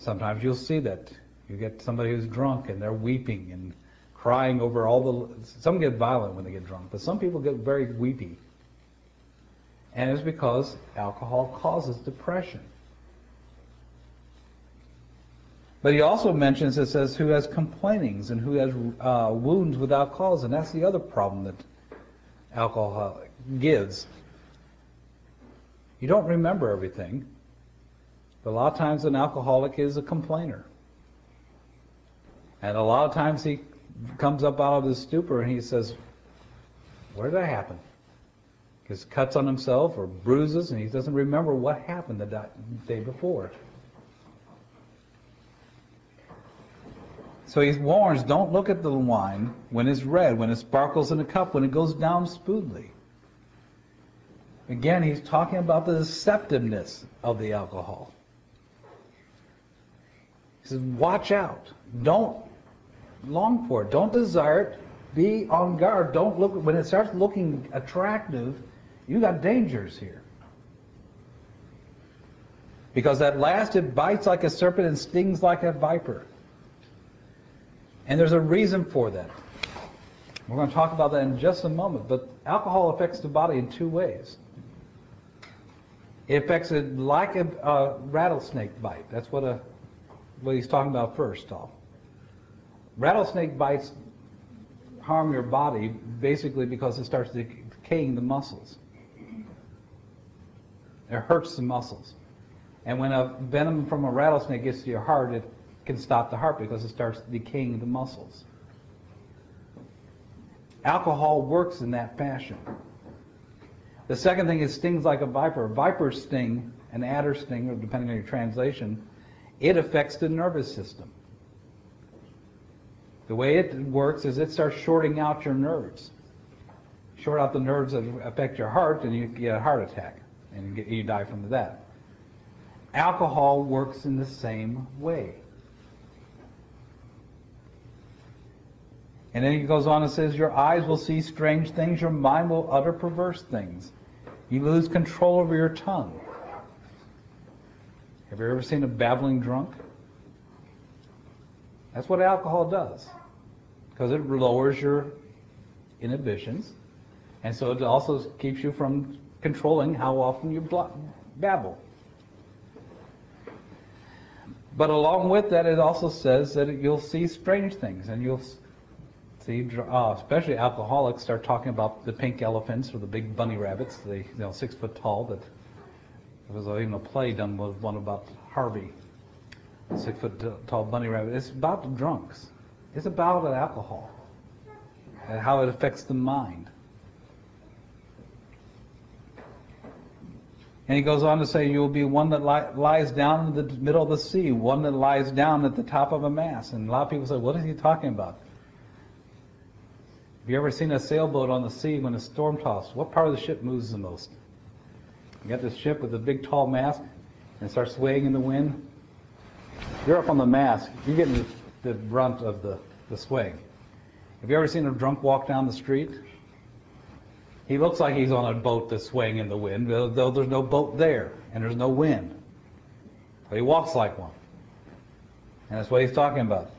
Sometimes you'll see that. You get somebody who's drunk and they're weeping and crying over all the... Some get violent when they get drunk, but some people get very weepy. And it's because alcohol causes depression. But he also mentions, it says, who has complainings and who has wounds without cause. And that's the other problem that alcohol gives. You don't remember everything. But a lot of times an alcoholic is a complainer. And a lot of times he comes up out of his stupor and he says, where did that happen? Gets cuts on himself or bruises, and he doesn't remember what happened the day before. So he warns, don't look at the wine when it's red, when it sparkles in a cup, when it goes down smoothly. Again, he's talking about the deceptiveness of the alcohol. He says, watch out. Don't long for it. Don't desire it. Be on guard. Don't look. When it starts looking attractive, you got dangers here. Because at last it bites like a serpent and stings like a viper. And there's a reason for that. We're going to talk about that in just a moment. But alcohol affects the body in two ways. It affects it like a rattlesnake bite. That's what he's talking about first off. Rattlesnake bites harm your body basically because it starts decaying the muscles. It hurts the muscles. And when a venom from a rattlesnake gets to your heart, it can stop the heart because it starts decaying the muscles. Alcohol works in that fashion. The second thing is stings like a viper. Viper sting, an adder sting, or depending on your translation, it affects the nervous system. The way it works is it starts shorting out your nerves. Short out the nerves that affect your heart, and you get a heart attack, and you die from that. Alcohol works in the same way. And then he goes on and says, your eyes will see strange things, your mind will utter perverse things. You lose control over your tongue. Have you ever seen a babbling drunk? That's what alcohol does. Because it lowers your inhibitions. And so it also keeps you from controlling how often you babble. But along with that, it also says that you'll see strange things. And you'll see, especially alcoholics, start talking about the pink elephants or the big bunny rabbits, 6 foot tall. That there was even a play done with one about Harvey, a 6 foot tall bunny rabbit. It's about the drunks. It's about alcohol and how it affects the mind. And he goes on to say, you will be one that lies down in the middle of the sea, one that lies down at the top of a mast. And a lot of people say, what is he talking about? Have you ever seen a sailboat on the sea when it's storm tossed? What part of the ship moves the most? You got this ship with a big tall mast and it starts swaying in the wind. You're up on the mast. You're getting the brunt of the sway. Have you ever seen a drunk walk down the street? He looks like he's on a boat that's swaying in the wind, though there's no boat there and there's no wind. But he walks like one. And that's what he's talking about.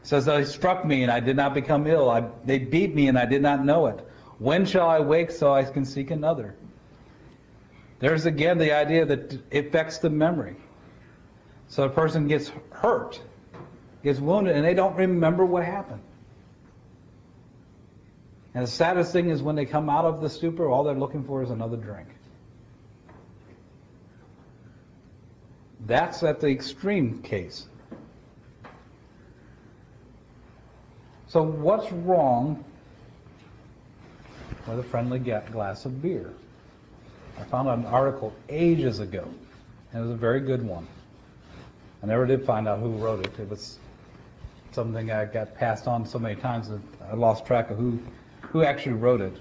He says, they struck me and I did not become ill. They beat me and I did not know it. When shall I wake so I can seek another? There's again the idea that it affects the memory. So a person gets hurt, gets wounded, and they don't remember what happened. And the saddest thing is when they come out of the stupor, all they're looking for is another drink. That's at the extreme case. So what's wrong with a friendly glass of beer? I found an article ages ago, and it was a very good one. I never did find out who wrote it. It was something I got passed on so many times that I lost track of who actually wrote it.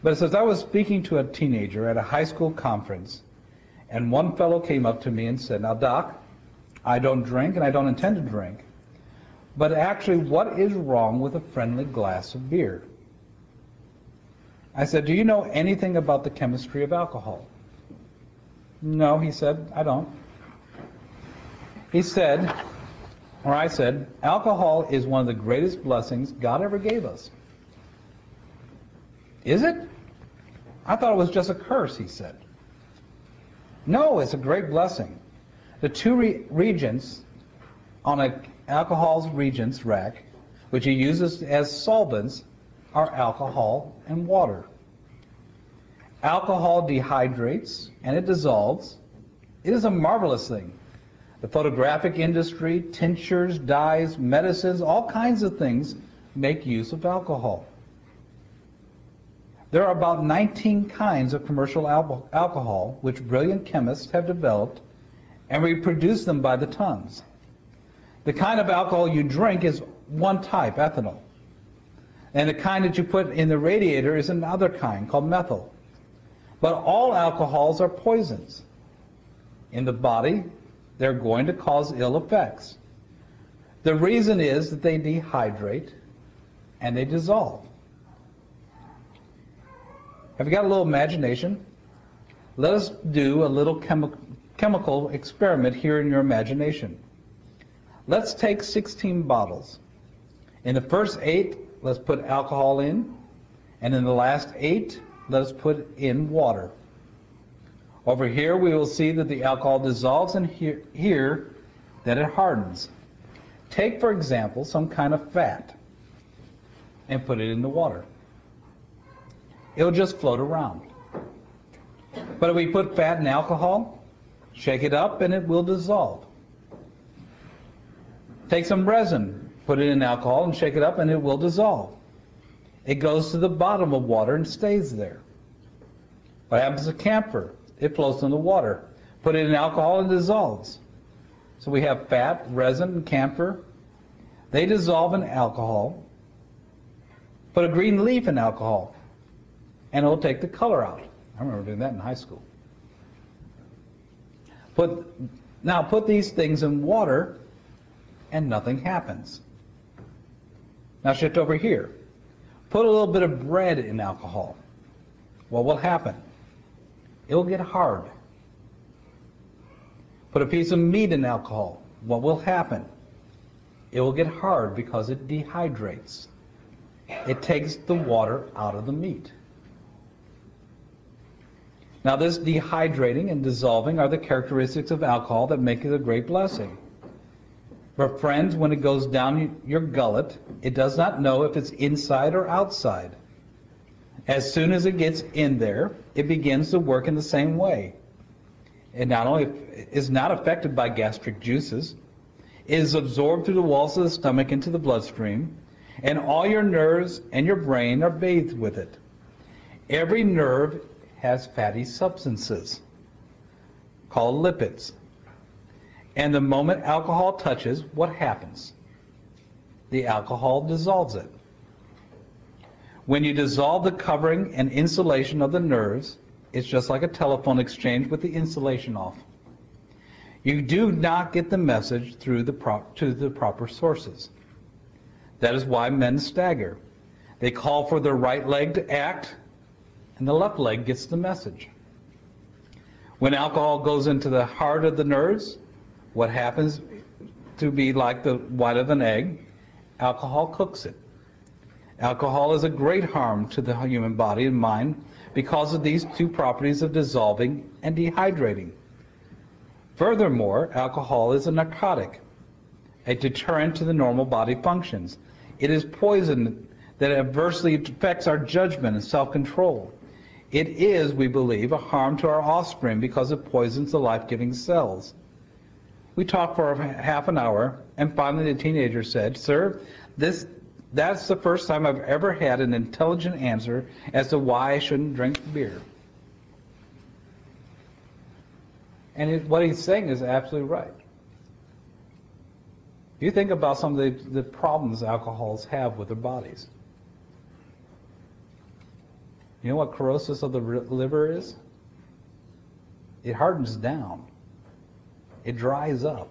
But it says, I was speaking to a teenager at a high school conference, and one fellow came up to me and said, now, Doc, I don't drink and I don't intend to drink, but actually, what is wrong with a friendly glass of beer? I said, do you know anything about the chemistry of alcohol? No, he said, I don't. He said, or I said, alcohol is one of the greatest blessings God ever gave us. Is it? I thought it was just a curse, he said. No, it's a great blessing. The two reagents on an alcohol's reagents rack, which he uses as solvents, are alcohol and water. Alcohol dehydrates and it dissolves. It is a marvelous thing. The photographic industry, tinctures, dyes, medicines, all kinds of things make use of alcohol. There are about 19 kinds of commercial alcohol which brilliant chemists have developed, and we produce them by the tons. The kind of alcohol you drink is one type, ethanol. And the kind that you put in the radiator is another kind called methyl. But all alcohols are poisons. In the body, they're going to cause ill effects. The reason is that they dehydrate and they dissolve. Have you got a little imagination? Let us do a little chemical experiment here in your imagination. Let's take 16 bottles. In the first 8, let's put alcohol in, and in the last 8, let us put in water. Over here we will see that the alcohol dissolves, and here that it hardens. Take, for example, some kind of fat and put it in the water. It'll just float around. But if we put fat in alcohol, shake it up and it will dissolve. Take some resin, put it in alcohol and shake it up and it will dissolve. It goes to the bottom of water and stays there. What happens to camphor? It floats in the water. Put it in alcohol and dissolves. So we have fat, resin, and camphor. They dissolve in alcohol. Put a green leaf in alcohol, and it'll take the color out. I remember doing that in high school. Now put these things in water, and nothing happens. Now shift over here. Put a little bit of bread in alcohol. What will happen? It will get hard. Put a piece of meat in alcohol. What will happen? It will get hard because it dehydrates. It takes the water out of the meat. Now this dehydrating and dissolving are the characteristics of alcohol that make it a great blessing. But friends, when it goes down your gullet, it does not know if it's inside or outside. As soon as it gets in there, it begins to work in the same way. It not only is not affected by gastric juices, it is absorbed through the walls of the stomach into the bloodstream, and all your nerves and your brain are bathed with it. Every nerve has fatty substances called lipids. And the moment alcohol touches, what happens? The alcohol dissolves it. When you dissolve the covering and insulation of the nerves, it's just like a telephone exchange with the insulation off. You do not get the message through to the proper sources. That is why men stagger. They call for their right leg to act, and the left leg gets the message. When alcohol goes into the heart of the nerves, what happens to be like the white of an egg? Alcohol cooks it. Alcohol is a great harm to the human body and mind because of these two properties of dissolving and dehydrating. Furthermore, alcohol is a narcotic, a deterrent to the normal body functions. It is poison that adversely affects our judgment and self-control. It is, we believe, a harm to our offspring because it poisons the life-giving cells. We talked for half an hour, and finally the teenager said, "Sir, that's the first time I've ever had an intelligent answer as to why I shouldn't drink beer." And what he's saying is absolutely right. If you think about some of the problems alcohols have with their bodies. You know what cirrhosis of the liver is? It hardens down. It dries up.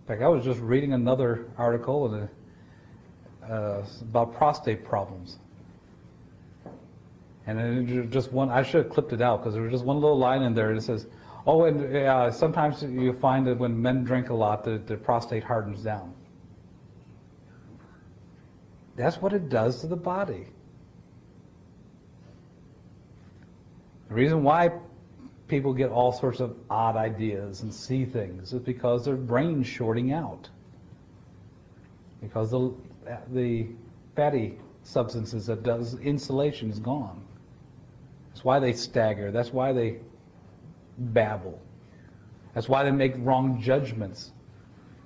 In fact, I was just reading another article about prostate problems. And then just one, I should have clipped it out because there was just one little line in there that says, Oh, and sometimes you find that when men drink a lot, the prostate hardens down. That's what it does to the body. The reason why people get all sorts of odd ideas and see things is because their brain's shorting out. Because the fatty substances that does insulation is gone. That's why they stagger. That's why they babble. That's why they make wrong judgments.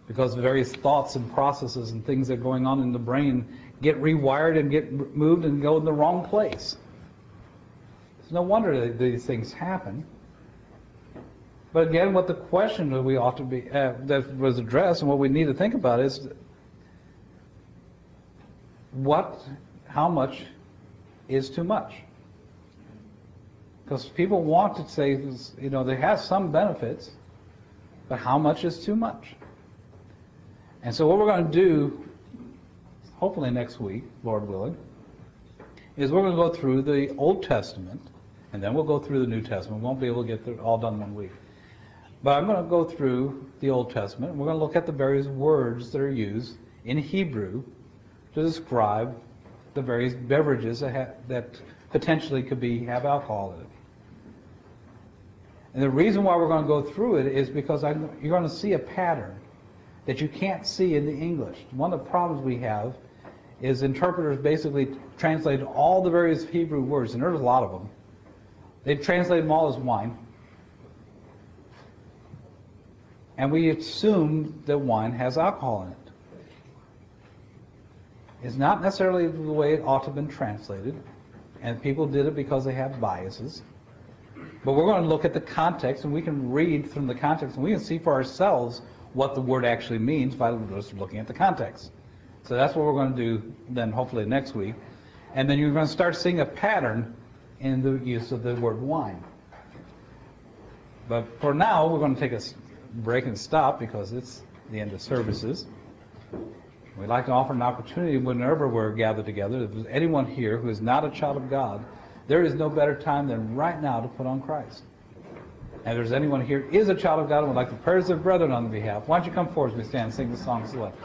Because the various thoughts and processes and things that are going on in the brain get rewired and get moved and go in the wrong place. It's no wonder that these things happen. But again, what the question that we ought to be that was addressed and what we need to think about is how much is too much? Because people want to say, they have some benefits, but how much is too much? And so what we're going to do, hopefully next week, Lord willing, is we're going to go through the Old Testament, and then we'll go through the New Testament. We won't be able to get it all done one week. But I'm going to go through the Old Testament, and we're going to look at the various words that are used in Hebrew to describe the various beverages that potentially could have alcohol in it. And the reason why we're going to go through it is because you're going to see a pattern that you can't see in the English. One of the problems we have is interpreters basically translate all the various Hebrew words, and there's a lot of them. They translate them all as wine. And we assume that wine has alcohol in it. It's not necessarily the way it ought to have been translated, and people did it because they have biases. But we're going to look at the context, and we can read from the context, and we can see for ourselves what the word actually means by just looking at the context. So that's what we're going to do then hopefully next week. And then you're going to start seeing a pattern in the use of the word wine. But for now, we're going to take a break and stop because it's the end of services. We'd like to offer an opportunity whenever we're gathered together. If there's anyone here who is not a child of God, there is no better time than right now to put on Christ. And if there's anyone here who is a child of God and would like to pray with their brethren on their behalf, why don't you come forward as we stand and sing the song select.